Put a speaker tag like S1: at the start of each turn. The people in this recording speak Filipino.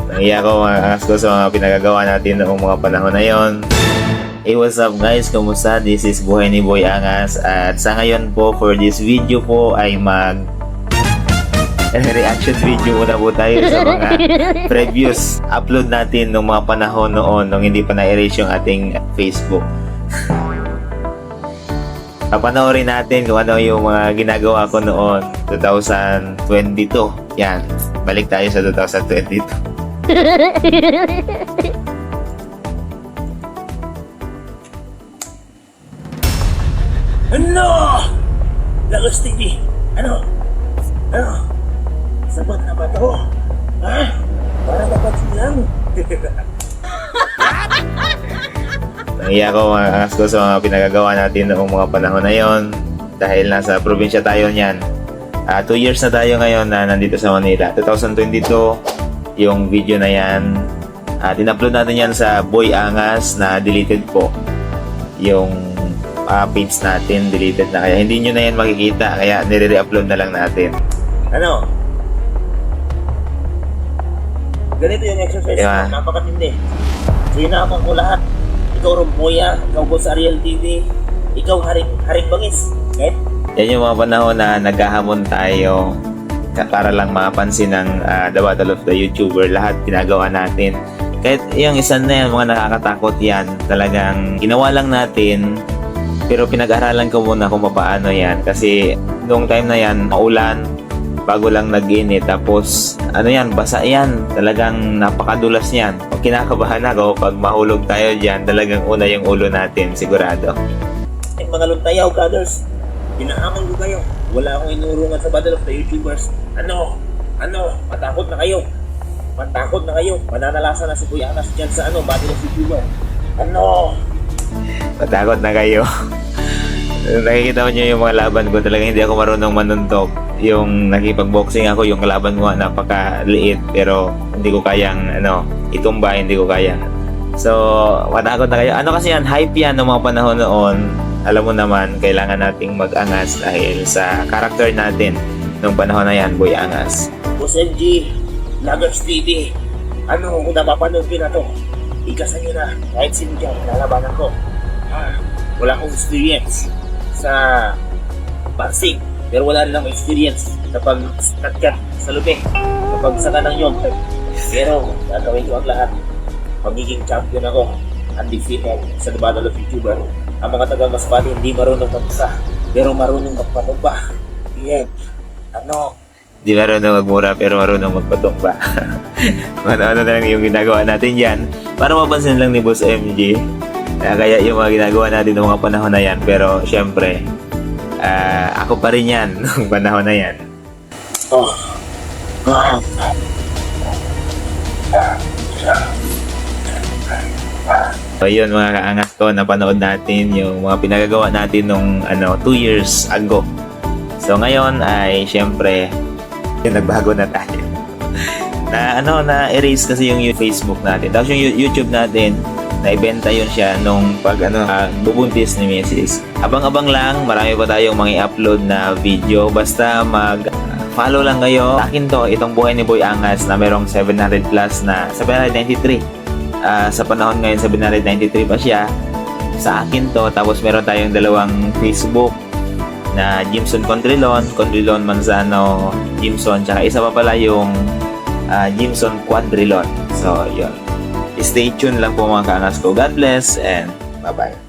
S1: Nahiya ko mga angas ko sa mga pinagagawa natin noong mga panahon na yon. Hey, what's up guys? Kumusta? This is Buhay ni Boy Angas. At sa ngayon po, for this video po ay reaction video muna po tayo sa mga previous upload natin nung mga panahon noon nung hindi pa na-erase yung ating Facebook. Papanoorin natin kung ano yung mga ginagawa ko noon 2022. Yan, balik tayo sa 2022.
S2: Ano? Lagos TV. Ano? Sapat na ba to? Ha? Para dapat silang.
S1: Nahiya ko mga angas ko sa mga pinagagawa natin noong mga panahon na yon dahil nasa probinsya tayo niyan. 2 years na tayo ngayon na nandito sa Manila. 2022 yung video na yan. In-upload natin yan sa Boy Angas na deleted po. Yung page natin deleted na, kaya hindi nyo na yan makikita, kaya nire-upload na lang natin.
S2: Ano? Ganito yung exercise
S1: Yeah.
S2: napakatindi. Sinamang ko lahat. Ikaw Romboya, ikaw Boss Ariel TV, ikaw Haring Bangis. Okay?
S1: Yan yung mga panahon na naghahamon tayo para lang mapansin ng The Battle of the YouTuber. Lahat ginagawa natin. Kahit yung isa na yan, mga nakakatakot yan, talagang ginawa lang natin. Pero pinag-aralan ko muna kung paano yan. Kasi noong time na yan, maulan, bago lang nag-init. Tapos, ano yan, basa yan. Talagang napakadulas yan. Kinakabahan ako pag mahulog tayo dyan, talagang una yung ulo natin, sigurado.
S2: Ay, mga luntayaw, brothers. Pinahamon ko kayo. Wala akong inurungan sa Battle of the YouTubers. Ano? Matakot na kayo. Mananalasan na si Kuya Angas dyan sa Battle of the YouTuber.
S1: Matakot na kayo. Nakikita mo nyo yung mga laban ko, talagang hindi ako marunong manuntok. Yung nakipag-boxing ako, yung kalaban ko napakaliit, pero hindi ko kayang itumba, hindi ko kaya. So, matakot na kayo. Ano kasi yan, hype yan ng mga panahon noon. Alam mo naman, kailangan nating mag-angas dahil sa character natin nung panahon na yan, Boy Angas.
S2: Boss MG, Lagos TV, kung napapanood ko na to, ikasan nyo na, kahit sino dyan, lalabanan ko. Wala akong experience sa boxing, pero wala rin akong experience sa pag-cut sa lupi, sa pagsaka ng yog. Pero gagawin ko ang lahat. Magiging champion ako, undefeated sa The Battle of YouTuber. Ang mga taga-Masbate hindi marunong magsa, pero marunong magpatumba. Yan.
S1: Di marunong magmura pero marunong magpatumba. Ano na lang yung ginagawa natin yan para mapansin lang ni Boss MG. Kaya yung mga ginagawa natin ng mga panahon na yan. Pero syempre, ako pa rin yan nung panahon na yan. So yun mga kaangas ko, napanood natin yung mga pinagagawa natin nung 2 years ago. So ngayon ay syempre nagbago na tayo. na erase kasi yung Facebook natin. Tapos yung YouTube natin, naibenta yun siya nung pag bubuntis ni Mrs. Abang-abang lang, marami pa tayong mga upload na video. Basta follow lang kayo. Sa akin to, itong Buhay ni Boy Angas na merong 700 plus na 793. Sa panahon ngayon 793 pa siya. Sa akin to, tapos meron tayong dalawang Facebook na Jimson Condrilon Manzano Jimson, tsaka isa pa pala yung Jimson Quadrilon. So yun, stay tuned lang po mga kaangas ko. God bless and bye bye.